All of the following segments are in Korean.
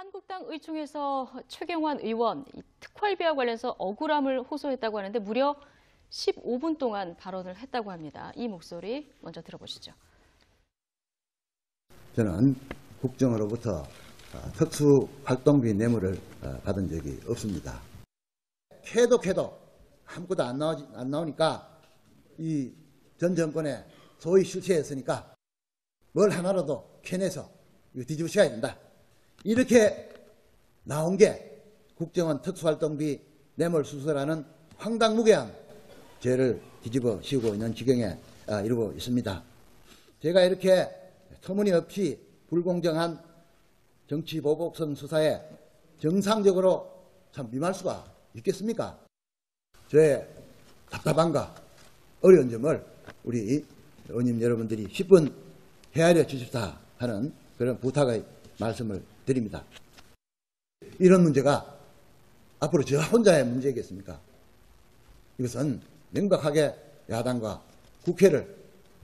한국당 의총에서 최경환 의원 특활비와 관련해서 억울함을 호소했다고 하는데 무려 15분 동안 발언을 했다고 합니다. 이 목소리 먼저 들어보시죠. 저는 국정으로부터 특수활동비 뇌물을 받은 적이 없습니다. 캐도 아무것도 안 나오니까 이 전 정권의 소위 실체였으니까 뭘 하나라도 캐내서 이거 뒤집으셔야 된다. 이렇게 나온 게 국정원 특수활동비 뇌물 수수라는 황당무계한 죄를 뒤집어 씌우고 있는 지경에 이르고 있습니다. 제가 이렇게 터무니없이 불공정한 정치보복성 수사에 정상적으로 참 임할 수가 있겠습니까? 저의 답답함과 어려운 점을 우리 의원님 여러분들이 10분 헤아려 주십사 하는 그런 부탁의 말씀을 드립니다. 이런 문제가 앞으로 저 혼자의 문제겠습니까? 이것은 명백하게 야당과 국회를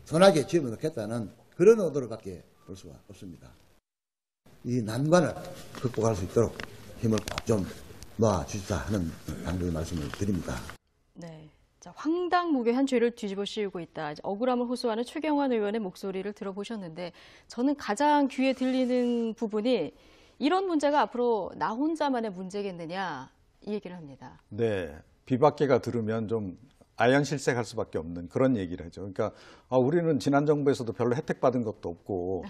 선하게 집어넣겠다는 그런 의도로밖에 볼 수가 없습니다. 이 난관을 극복할 수 있도록 힘을 꼭 좀 놓아주시자 하는 당부의 말씀을 드립니다. 네. 자, 황당무계한 죄를 뒤집어 씌우고 있다. 억울함을 호소하는 최경환 의원의 목소리를 들어보셨는데 저는 가장 귀에 들리는 부분이 이런 문제가 앞으로 나 혼자만의 문제겠느냐 이 얘기를 합니다. 네. 비박계가 들으면 좀 아연실색할 수밖에 없는 그런 얘기를 하죠. 그러니까 우리는 지난 정부에서도 별로 혜택 받은 것도 없고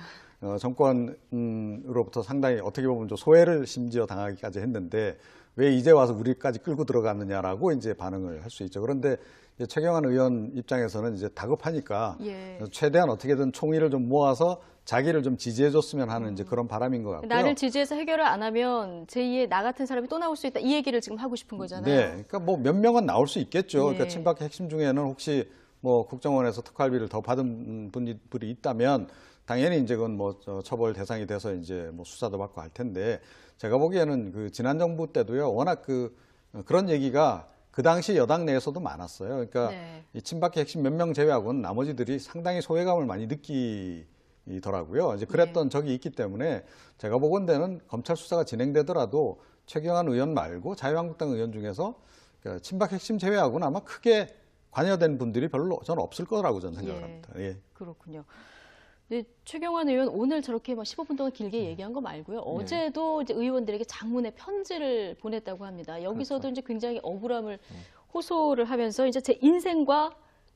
정권으로부터 상당히 어떻게 보면 좀 소외를 심지어 당하기까지 했는데 왜 이제 와서 우리까지 끌고 들어갔느냐라고 이제 반응을 할 수 있죠. 그런데 이제 최경환 의원 입장에서는 이제 다급하니까 최대한 어떻게든 총의를 좀 모아서 자기를 좀 지지해줬으면 하는 이제 그런 바람인 것 같고요. 나를 지지해서 해결을 안 하면 제2의 나 같은 사람이 또 나올 수 있다. 이 얘기를 지금 하고 싶은 거잖아요. 네, 그러니까 뭐 몇 명은 나올 수 있겠죠. 그러니까 친박 핵심 중에는 혹시 뭐 국정원에서 특활비를 더 받은 분들이 있다면 당연히 이제 그건 뭐 처벌 대상이 돼서 이제 뭐 수사도 받고 할 텐데 제가 보기에는 그 지난 정부 때도요 워낙 그런 얘기가 그 당시 여당 내에서도 많았어요. 그러니까 이 친박계 핵심 몇 명 제외하고는 나머지들이 상당히 소외감을 많이 느끼더라고요. 이제 그랬던 적이 있기 때문에 제가 보건대는 검찰 수사가 진행되더라도 최경환 의원 말고 자유한국당 의원 중에서 친박 핵심 제외하고는 아마 크게 관여된 분들이 별로 저는 없을 거라고 저는 생각을 합니다. 예. 그렇군요. 네, 최경환 의원 오늘 저렇게 15분 동안 길게 얘기한 거 말고요. 어제도 이제 의원들에게 장문의 편지를 보냈다고 합니다. 여기서도 이제 굉장히 억울함을 호소를 하면서 이제 제 인생과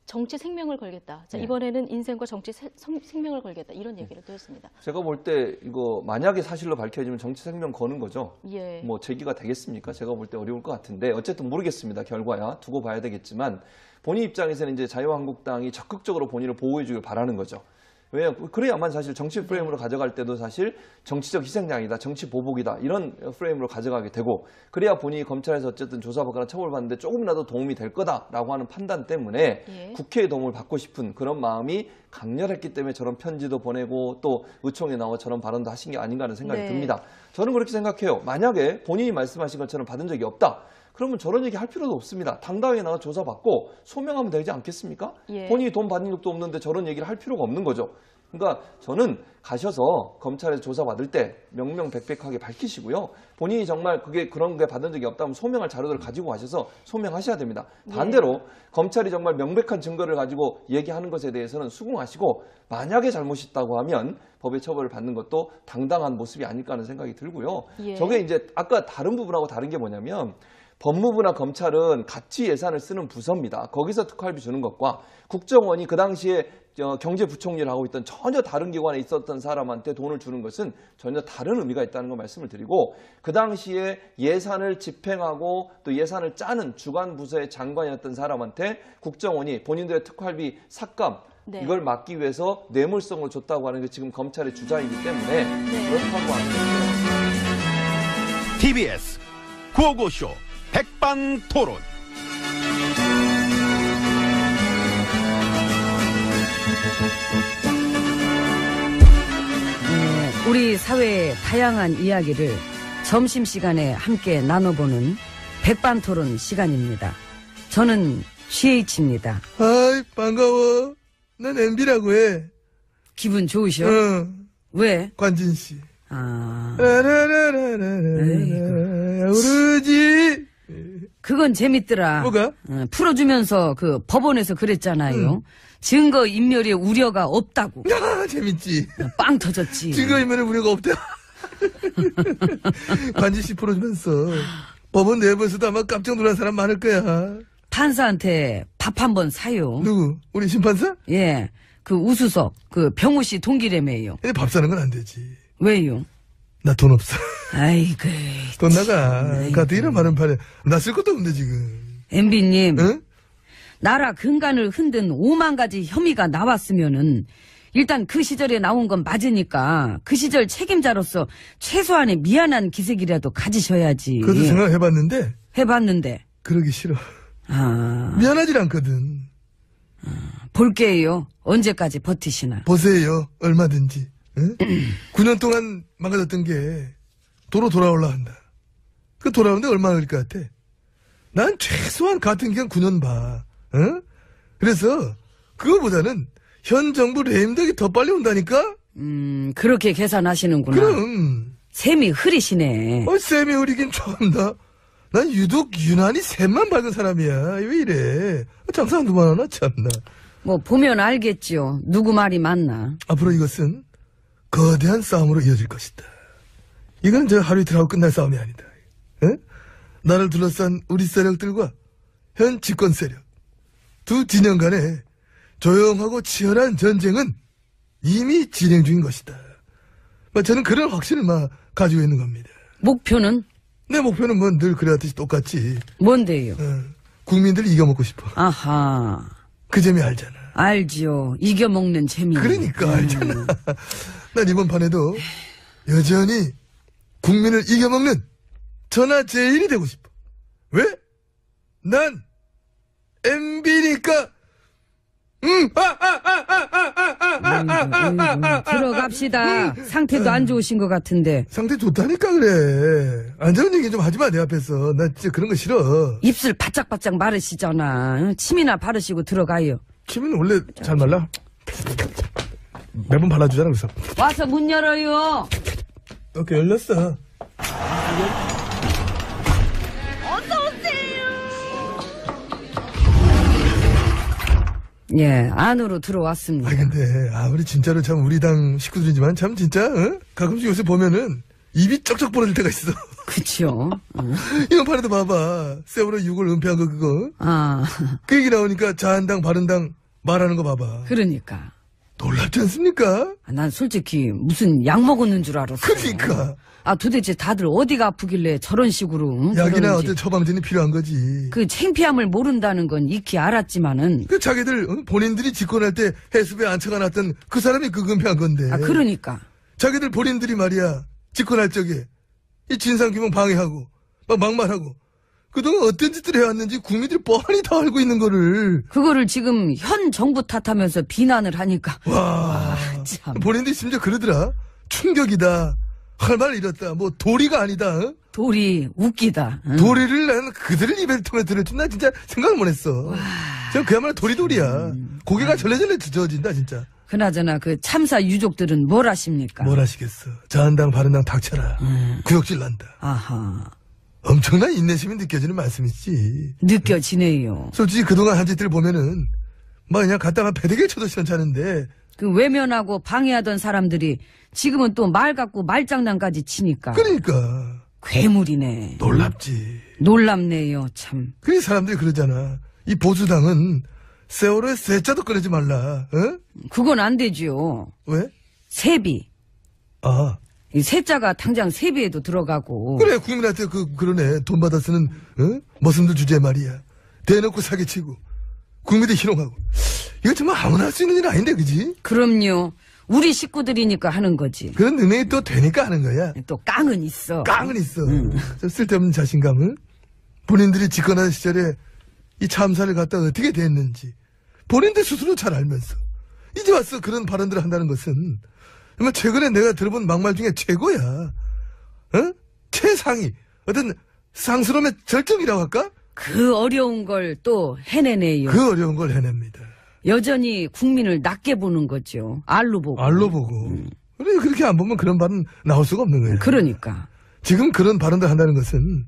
정치 생명을 걸겠다. 자, 이번에는 인생과 정치 생명을 걸겠다. 이런 얘기를 또 했습니다. 제가 볼 때 이거 만약에 사실로 밝혀지면 정치 생명 거는 거죠. 뭐 제기가 되겠습니까? 제가 볼 때 어려울 것 같은데 어쨌든 모르겠습니다. 결과야 두고 봐야 되겠지만 본인 입장에서는 이제 자유한국당이 적극적으로 본인을 보호해 주길 바라는 거죠. 왜요? 그래야만 사실 정치 프레임으로 가져갈 때도 사실 정치적 희생양이다, 정치 보복이다 이런 프레임으로 가져가게 되고 그래야 본인이 검찰에서 어쨌든 조사받거나 처벌받는데 조금이라도 도움이 될 거다라고 하는 판단 때문에 국회의 도움을 받고 싶은 그런 마음이 강렬했기 때문에 저런 편지도 보내고 또 의총에 나와 저런 발언도 하신 게 아닌가 하는 생각이 듭니다. 저는 그렇게 생각해요. 만약에 본인이 말씀하신 것처럼 받은 적이 없다. 그러면 저런 얘기 할 필요도 없습니다. 당당하게 나가 조사받고 소명하면 되지 않겠습니까? 본인이 돈 받은 적도 없는데 저런 얘기를 할 필요가 없는 거죠. 그러니까 저는 가셔서 검찰에서 조사받을 때 명명백백하게 밝히시고요. 본인이 정말 그런 게 받은 적이 없다면 소명할 자료들을 가지고 가셔서 소명하셔야 됩니다. 반대로 검찰이 정말 명백한 증거를 가지고 얘기하는 것에 대해서는 수긍하시고 만약에 잘못이 있다고 하면 법의 처벌을 받는 것도 당당한 모습이 아닐까 하는 생각이 들고요. 저게 이제 아까 다른 부분하고 다른 게 뭐냐면 법무부나 검찰은 같이 예산을 쓰는 부서입니다. 거기서 특활비 주는 것과 국정원이 그 당시에 경제부총리를 하고 있던 전혀 다른 기관에 있었던 사람한테 돈을 주는 것은 전혀 다른 의미가 있다는 걸 말씀을 드리고 그 당시에 예산을 집행하고 또 예산을 짜는 주관 부서의 장관이었던 사람한테 국정원이 본인들의 특활비 삭감 이걸 막기 위해서 뇌물성으로 줬다고 하는 게 지금 검찰의 주장이기 때문에 그렇다고 하는 거죠. TBS 구호고쇼 백반토론. 우리 사회의 다양한 이야기를 점심시간에 함께 나눠보는 백반토론 시간입니다. 저는 GH입니다. 아이 반가워. 난 MB라고 해. 기분 좋으셔? 응. 왜? 관진씨. 아. 라라라라라. 오르지. 그건 재밌더라. 뭐가? 풀어주면서 그 법원에서 그랬잖아요. 증거 인멸의 우려가 없다고. 아, 재밌지. 빵 터졌지. 증거인멸의 우려가 없다. 관지씨 풀어주면서 법원 내부에서도 아마 깜짝 놀란 사람 많을 거야. 판사한테 밥 한 번 사요. 누구? 우리 심판사? 예. 그 우수석, 그 병우 씨 동기래매요. 근데 밥 사는 건 안 되지. 왜요? 나 돈 없어. 아이고. 돈 나가. 가뜩이나 많은 판에 나 쓸 것도 없는데 지금. MB님. 응? 나라 근간을 흔든 5만 가지 혐의가 나왔으면은 일단 그 시절에 나온 건 맞으니까 그 시절 책임자로서 최소한의 미안한 기색이라도 가지셔야지. 그것도 생각해봤는데 해봤는데. 그러기 싫어. 아. 미안하질 않거든. 볼게요. 언제까지 버티시나. 보세요. 얼마든지. 응? 9년 동안 망가졌던 게 도로 돌아올라 한다. 그 돌아오는데 얼마나 걸릴 것 같아? 난 최소한 같은 기간 9년 봐. 응? 그래서 그거보다는 현 정부 레임덕이 더 빨리 온다니까? 그렇게 계산하시는구나. 그럼. 셈이 흐리시네. 쌤이 흐리긴 처음다. 난 유독 유난히 샘만 밝은 사람이야. 왜 이래? 장사 한두 번 하나 참나. 뭐 보면 알겠죠. 누구 말이 맞나. 앞으로 이것은 거대한 싸움으로 이어질 것이다. 이건 저 하루 이틀 하고 끝날 싸움이 아니다. 에? 나를 둘러싼 우리 세력들과 현 집권 세력 두 진영 간의 조용하고 치열한 전쟁은 이미 진행 중인 것이다. 저는 그런 확신을 가지고 있는 겁니다. 목표는? 내 목표는 뭐 늘 그래왔듯이 똑같지. 뭔데요? 국민들 이겨먹고 싶어. 아하. 그 재미 알잖아. 알지요. 이겨먹는 재미. 그러니까 알잖아. 난 이번 판에도 여전히 국민을 이겨먹는 전하제일이 되고 싶어. 왜? 난 MB니까. 들어갑시다. 상태도 안 좋으신 것 같은데. 상태 좋다니까 그래. 안 좋은 얘기 좀 하지 마, 내 앞에서. 나 진짜 그런 거 싫어. 입술 바짝바짝 마르시잖아. 침이나 바르시고 들어가요. 침은 원래 잘 말라. 매번 발라주잖아, 그래서. 와서 문 열어요. 오케이, 열렸어. 예, 안으로 들어왔습니다. 근데, 우리 진짜로 참 우리 당 식구들이지만 참 진짜, 가끔씩 요새 보면은 입이 쩍쩍 벌어질 때가 있어. 그쵸. 이번 판에도 봐봐. 세월호 6월 은폐한 거 그거. 그 얘기 나오니까 자한당, 바른당 말하는 거 봐봐. 그러니까. 놀랍지 않습니까? 난 솔직히 무슨 약 먹었는 줄 알았어. 그러니까. 도대체 다들 어디가 아프길래 저런 식으로. 약이나 어떤 처방전이 필요한 거지. 그 창피함을 모른다는 건 익히 알았지만은. 그 자기들, 본인들이 집권할 때 해수부에 앉혀가놨던 그 사람이 그 은폐한 건데. 그러니까. 자기들 본인들이 말이야. 집권할 적에. 이 진상규명 방해하고. 막말하고. 그동안 어떤 짓들을 해왔는지 국민들이 뻔히 다 알고 있는 거를. 그거를 지금 현 정부 탓하면서 비난을 하니까. 와, 참. 본인들이 심지어 그러더라. 충격이다. 할 말 잃었다. 뭐 도리가 아니다. 도리 웃기다. 도리를 난 그들을 입에 통해 들을 줄 나 진짜 생각을 못했어. 저 그야말로 도리도리야. 고개가 절레절레 젖어진다 진짜. 그나저나 그 참사 유족들은 뭘 하십니까? 뭘 하시겠어. 자한당 바른당 닥쳐라. 구역질 난다. 아하. 엄청난 인내심이 느껴지는 말씀이지. 느껴지네요. 솔직히 그동안 한 짓들 보면은 그냥 갖다가 배대기에 쳐도 시원찮은데. 그 외면하고 방해하던 사람들이 지금은 또 말 갖고 말장난까지 치니까. 그러니까. 괴물이네. 놀랍지. 놀랍네요, 참. 그래 사람들이 그러잖아. 이 보수당은 세월호에 세자도 꺼내지 말라. 그건 안 되지요. 왜? 세비. 이 세자가 당장 세비에도 들어가고. 그래 국민한테 그러네. 돈 받아 쓰는 머슴들 주제에 말이야. 대놓고 사기치고 국민들 희롱하고. 이거 정말 아무나 할 수 있는 일 아닌데 그지? 그럼요. 우리 식구들이니까 하는 거지. 그런 능력이 또 되니까 하는 거야. 또 깡은 있어. 깡은 있어. 좀 쓸데없는 자신감을. 본인들이 집권한 시절에 이 참사를 갖다 어떻게 됐는지 본인들 스스로 잘 알면서 이제 와서 그런 발언들을 한다는 것은 정말 최근에 내가 들어본 막말 중에 최고야. 최상위. 어떤 상스러움의 절정이라고 할까? 그 어려운 걸 또 해내네요. 그 어려운 걸 해냅니다. 여전히 국민을 낮게 보는 거죠. 알로 보고. 알로 보고. 그래, 그렇게 안 보면 그런 말은 나올 수가 없는 거예요. 그러니까. 지금 그런 발언들 한다는 것은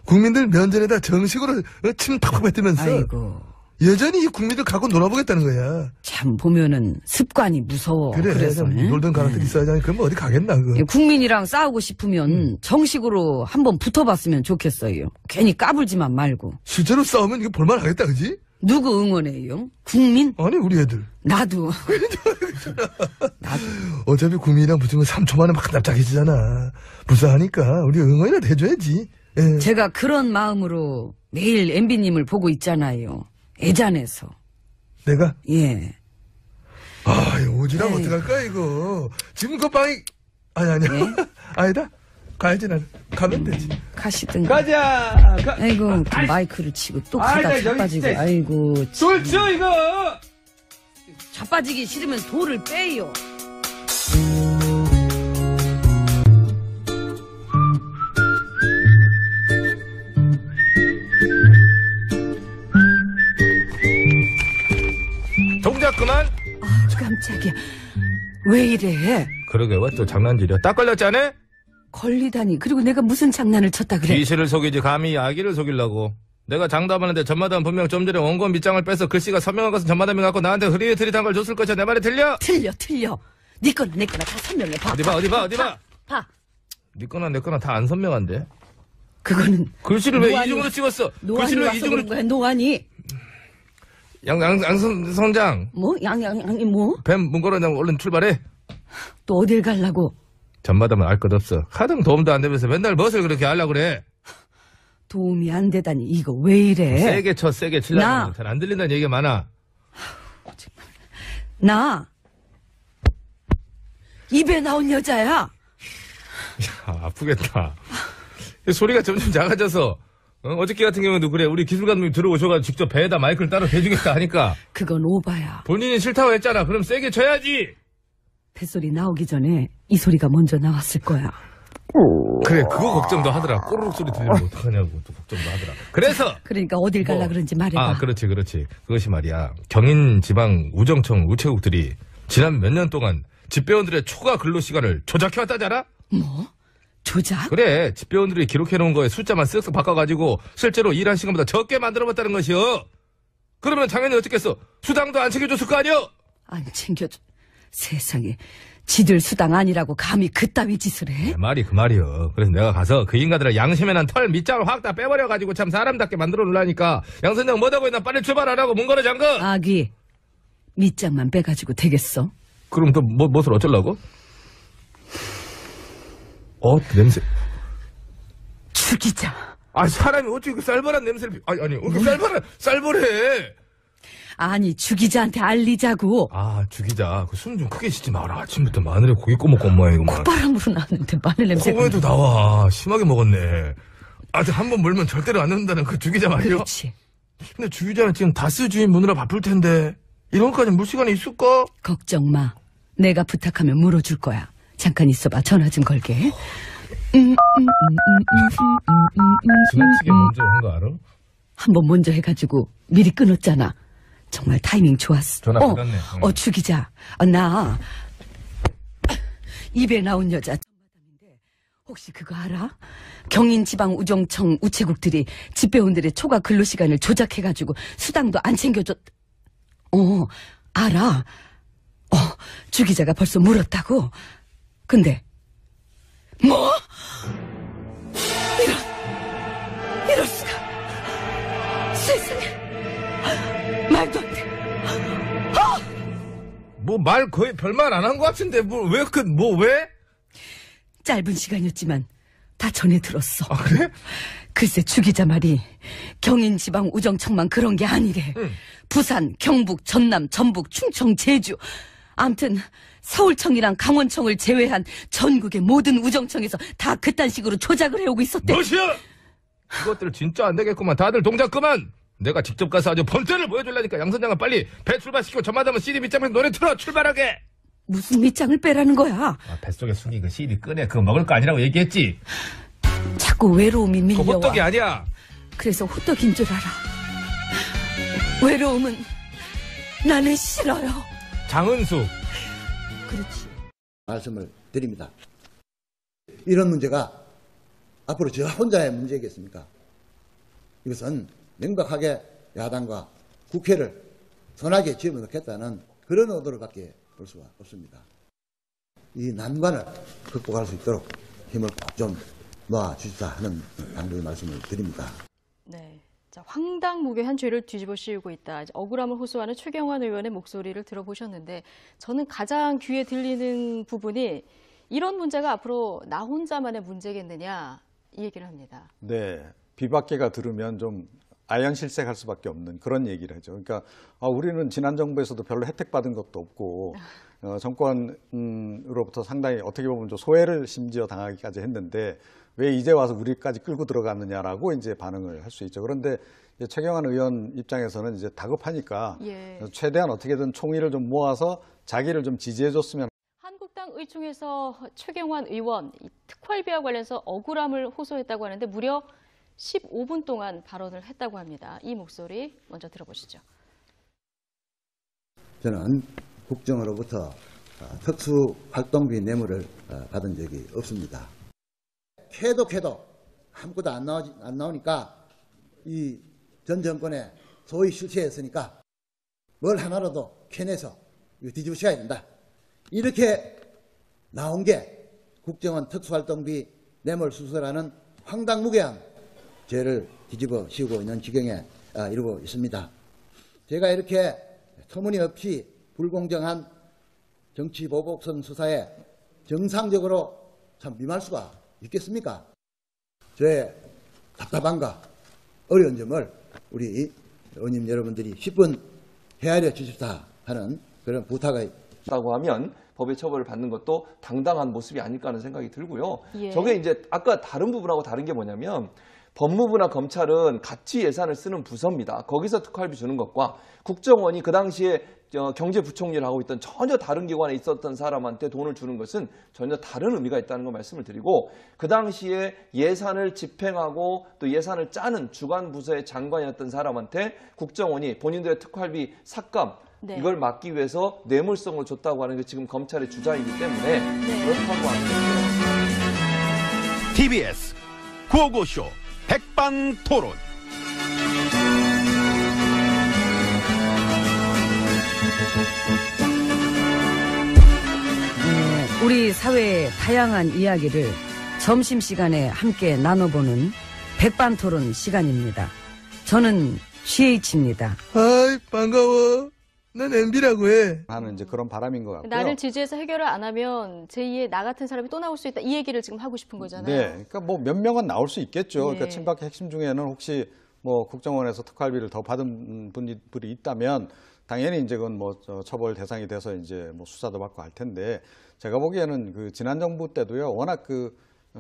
국민들 면전에다 정식으로 침 팍팍 뱉으면서 아이고. 여전히 이 국민들 갖고 놀아보겠다는 거야. 참 보면은 습관이 무서워. 그래, 그래서 좀 놀던 가락들 있어야지. 그럼 어디 가겠나, 그거. 국민이랑 싸우고 싶으면 정식으로 한번 붙어봤으면 좋겠어요. 괜히 까불지만 말고. 실제로 싸우면 이거 볼만하겠다, 그지? 누구 응원해요? 국민? 아니, 우리 애들. 나도. 나도. 어차피 국민이랑 붙으면 3초 만에 막 납작해지잖아. 불쌍하니까 우리 응원이라도 해줘야지. 예. 제가 그런 마음으로 매일 MB님을 보고 있잖아요. 애잔해서. 내가? 예. 아, 이거 오지랖 에이. 어떡할까, 이거. 지금 그 방이, 아니야. 예? 아니다. 가야지, 나는. 가면 되지. 가시든가. 가자. 아이고, 또 마이크를 치고 또 가다 자빠지고. 아이고. 돌 쳐, 이거. 자빠지기 싫으면 돌을 빼요. 동작 그만. 아, 깜짝이야. 왜 이래? 그러게 왜 또 장난질이야? 딱 걸렸잖아? 걸리다니. 그리고 내가 무슨 장난을 쳤다 그래? 귀신을 속이지 감히 아기를 속이려고. 내가 장담하는데 전마담 분명 좀 전에 원고 밑장을 빼서 글씨가 선명한 것은 전마담이 갖고 나한테 흐릿흐릿한 걸 줬을 것이야. 내 말이 틀려? 틀려. 네 거나 내 거나 다 선명해. 봐. 어디 봐. 봐. 네 거나 내 거나 다 안 선명한데. 그거는 글씨를 왜 노안이- 이중으로 찍었어? 노안이 글씨를 왜 와서 이중으로 그런 거야. 노안이. 양선장 뭐? 양이 뭐? 뱀 문고로냥 얼른 출발해. 또 어딜 가려고? 전마담은 알 것 없어. 하등 도움도 안 되면서 맨날 무엇을 그렇게 하려고 그래. 도움이 안 되다니. 이거 왜 이래? 세게 쳐 세게 치려고 나. 잘 안 들린다는 얘기가 많아. 나 입에 나온 여자야. 야, 아프겠다. 소리가 점점 작아져서 어저께 같은 경우도 그래. 우리 기술 감독님 들어오셔가지고 직접 배에다 마이크를 따로 대주겠다 하니까 그건 오바야. 본인이 싫다고 했잖아. 그럼 세게 쳐야지. 뱃소리 나오기 전에 이 소리가 먼저 나왔을 거야. 그래 그거 걱정도 하더라. 꼬르륵 소리 들리면 어떡하냐고 또 걱정도 하더라. 그래서 그러니까 어딜 갈라 그런지 말해봐. 아 그렇지. 그것이 말이야. 경인 지방 우정청 우체국들이 지난 몇 년 동안 집배원들의 초과 근로 시간을 조작해왔다잖아. 뭐? 조작? 그래 집배원들이 기록해놓은 거에 숫자만 쓱쓱 바꿔가지고 실제로 일한 시간보다 적게 만들어봤다는 것이요. 그러면 당연히 어떻겠어. 수당도 안 챙겨줬을 거 아니여. 안 챙겨줘. 세상에. 지들 수당 아니라고 감히 그따위 짓을 해? 내 말이 그 말이여. 그래서 내가 가서 그 인간들의 양심에 난 털 밑장을 확 다 빼버려가지고 참 사람답게 만들어 놓으려니까 양선장 뭐다고 했나 빨리 출발하라고 문 걸어 잠궈. 아기. 밑장만 빼가지고 되겠어? 그럼 또 무엇을 어쩌려고? 냄새. 죽이자. 아 사람이 어떻게 그 쌀벌한 냄새를 아니 그 쌀벌해. 아니 죽이자한테 알리자고. 아 죽이자. 그 숨 좀 크게 쉬지 마라. 아침부터 마늘에 고기 꼬먹고 온 모양이구만. 콧바람으로 나왔는데 마늘 냄새가. 코에도 나와. 심하게 먹었네. 아직 한 번 물면 절대로 안 넣는다는 그 죽이자 말이요. 그렇지. 근데 죽이자는 지금 다스 주인 무느라 바쁠 텐데 이런 것까지 물 시간이 있을까? 걱정 마. 내가 부탁하면 물어줄 거야. 잠깐 있어봐. 전화 좀 걸게. 지나치게 먼저 한 거 알아? 한 번 먼저 해가지고 미리 끊었잖아. 정말 타이밍 좋았어. 전화 받았네. 죽이자. 나 입에 나온 여자 전마담인데 혹시 그거 알아? 경인지방우정청 우체국들이 집배원들의 초과 근로시간을 조작해가지고 수당도 안 챙겨줬. 알아. 주기자가 벌써 물었다고. 근데 뭐? 이럴 수가. 세상에. 말도 안 돼. 뭐 말 거의 별말 안 한 것 같은데 왜? 짧은 시간이었지만 다 전해 들었어. 아 그래? 글쎄 주기자 말이 경인지방우정청만 그런 게 아니래. 부산, 경북, 전남, 전북, 충청, 제주. 아무튼 서울청이랑 강원청을 제외한 전국의 모든 우정청에서 다 그딴 식으로 조작을 해오고 있었대. 무엇이야? 이것들 진짜 안 되겠구만. 다들 동작 그만. 내가 직접 가서 아주 범죄를 보여주려니까 양선장은 빨리 배 출발시키고 저마다면 CD 밑장에서 노래 틀어 출발하게. 무슨 밑장을 빼라는 거야? 뱃속에 숙이 그 CD 꺼내. 그거 먹을 거 아니라고 얘기했지. 자꾸 외로움이 그거 밀려와. 호떡이 아니야. 그래서 호떡인 줄 알아. 외로움은 나는 싫어요. 장은숙. 그렇지. 말씀을 드립니다. 이런 문제가 앞으로 저 혼자의 문제겠습니까? 이것은 명백하게 야당과 국회를 선하게 집어넣겠다는 그런 의도로밖에 볼 수가 없습니다. 이 난관을 극복할 수 있도록 힘을 꼭 좀 놓아주시다 하는 당부의 말씀을 드립니다. 네. 자, 황당무계한 죄를 뒤집어 씌우고 있다. 억울함을 호소하는 최경환 의원의 목소리를 들어보셨는데 저는 가장 귀에 들리는 부분이 이런 문제가 앞으로 나 혼자만의 문제겠느냐 이 얘기를 합니다. 네. 비박계가 들으면 좀 아연실색할 수밖에 없는 그런 얘기를 하죠. 그러니까 우리는 지난 정부에서도 별로 혜택 받은 것도 없고 정권으로부터 상당히 어떻게 보면 좀 소외를 심지어 당하기까지 했는데 왜 이제 와서 우리까지 끌고 들어갔느냐라고 이제 반응을 할 수 있죠. 그런데 최경환 의원 입장에서는 이제 다급하니까 최대한 어떻게든 총의를 좀 모아서 자기를 좀 지지해줬으면. 한국당 의총에서 최경환 의원 특활비와 관련해서 억울함을 호소했다고 하는데 무려 15분 동안 발언을 했다고 합니다. 이 목소리 먼저 들어보시죠. 저는 국정으로부터 특수활동비 뇌물을 받은 적이 없습니다. 캐도 아무것도 안 나오니까 이 전 정권의 소위 실체였으니까 뭘 하나라도 캐내서 이거 뒤집으셔야 된다. 이렇게 나온 게 국정원 특수활동비 뇌물 수수라는 황당무계한 죄를 뒤집어 씌우고 있는 지경에 이르고 있습니다. 제가 이렇게 터무니없이 불공정한 정치보복성 수사에 정상적으로 참 임할 수가 있겠습니까? 저의 답답함과 어려운 점을 우리 의원님 여러분들이 10분 헤아려 주십사 하는 그런 부탁을 라고 하면 법의 처벌을 받는 것도 당당한 모습이 아닐까 하는 생각이 들고요. 예. 저게 이제 아까 다른 부분하고 다른 게 뭐냐면 법무부나 검찰은 같이 예산을 쓰는 부서입니다. 거기서 특활비 주는 것과 국정원이 그 당시에 경제부총리를 하고 있던 전혀 다른 기관에 있었던 사람한테 돈을 주는 것은 전혀 다른 의미가 있다는 걸 말씀을 드리고 그 당시에 예산을 집행하고 또 예산을 짜는 주관 부서의 장관이었던 사람한테 국정원이 본인들의 특활비 삭감 이걸 막기 위해서 뇌물성을 줬다고 하는 게 지금 검찰의 주장이기 때문에 그렇다고 하는 거죠. TBS 구호고쇼 백반토론. 우리 사회의 다양한 이야기를 점심시간에 함께 나눠보는 백반토론 시간입니다. 저는 GH입니다. 아이, 반가워. 난 MB라고 해. 하는 이제 그런 바람인 것 같고요. 나를 지지해서 해결을 안 하면 제2의 나 같은 사람이 또 나올 수 있다. 이 얘기를 지금 하고 싶은 거잖아요. 네, 그러니까 뭐 몇 명은 나올 수 있겠죠. 예. 그러니까 친박의 핵심 중에는 혹시 뭐 국정원에서 특활비를 더 받은 분들이 있다면 당연히 이제 그건 뭐 처벌 대상이 돼서 이제 뭐 수사도 받고 할 텐데 제가 보기에는 그 지난 정부 때도요 워낙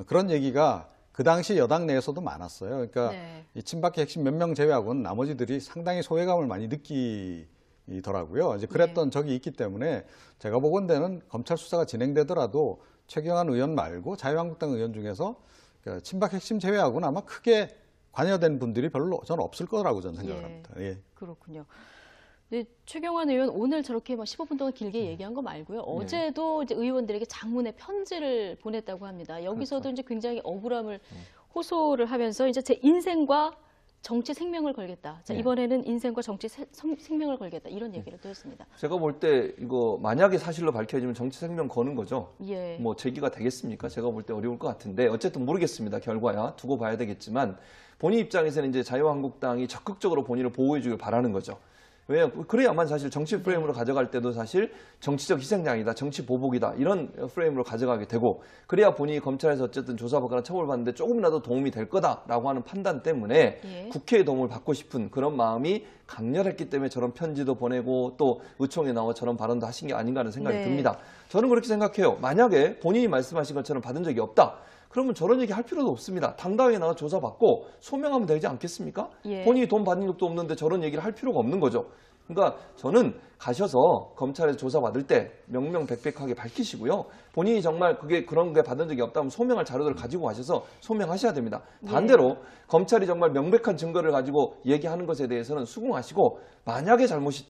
그런 얘기가 그 당시 여당 내에서도 많았어요. 그러니까 이 친박의 핵심 몇 명 제외하고는 나머지들이 상당히 소외감을 많이 느끼더라고요. 이제 그랬던 적이 있기 때문에 제가 보건대는 검찰 수사가 진행되더라도 최경환 의원 말고 자유한국당 의원 중에서 친박 핵심 제외하고는 아마 크게 관여된 분들이 별로 저는 없을 거라고 저는 생각을 합니다. 예. 그렇군요. 근데 최경환 의원 오늘 저렇게 15분 동안 길게 얘기한 거 말고요. 어제도 이제 의원들에게 장문의 편지를 보냈다고 합니다. 여기서도 이제 굉장히 억울함을 호소를 하면서 이제 제 인생과 정치 생명을 걸겠다. 자, 이번에는 인생과 정치 생명을 걸겠다. 이런 얘기를 또 했습니다. 제가 볼 때 이거 만약에 사실로 밝혀지면 정치 생명 거는 거죠. 뭐 제기가 되겠습니까? 제가 볼 때 어려울 것 같은데 어쨌든 모르겠습니다. 결과야 두고 봐야 되겠지만 본인 입장에서는 이제 자유한국당이 적극적으로 본인을 보호해 주길 바라는 거죠. 왜냐하면 그래야만 사실 정치 프레임으로 가져갈 때도 사실 정치적 희생양이다, 정치 보복이다 이런 프레임으로 가져가게 되고 그래야 본인이 검찰에서 어쨌든 조사받거나 처벌받는데 조금이라도 도움이 될 거다라고 하는 판단 때문에 국회의 도움을 받고 싶은 그런 마음이 강렬했기 때문에 저런 편지도 보내고 또 의총에 나와 저런 발언도 하신 게 아닌가 하는 생각이 듭니다. 저는 그렇게 생각해요. 만약에 본인이 말씀하신 것처럼 받은 적이 없다. 그러면 저런 얘기 할 필요도 없습니다. 당당하게 나가 조사받고 소명하면 되지 않겠습니까? 본인이 돈 받는 적도 없는데 저런 얘기를 할 필요가 없는 거죠. 그러니까 저는 가셔서 검찰에서 조사받을 때 명명백백하게 밝히시고요. 본인이 정말 그런 게 받은 적이 없다면 소명할 자료들을 가지고 가셔서 소명하셔야 됩니다. 반대로 검찰이 정말 명백한 증거를 가지고 얘기하는 것에 대해서는 수긍하시고 만약에 잘못이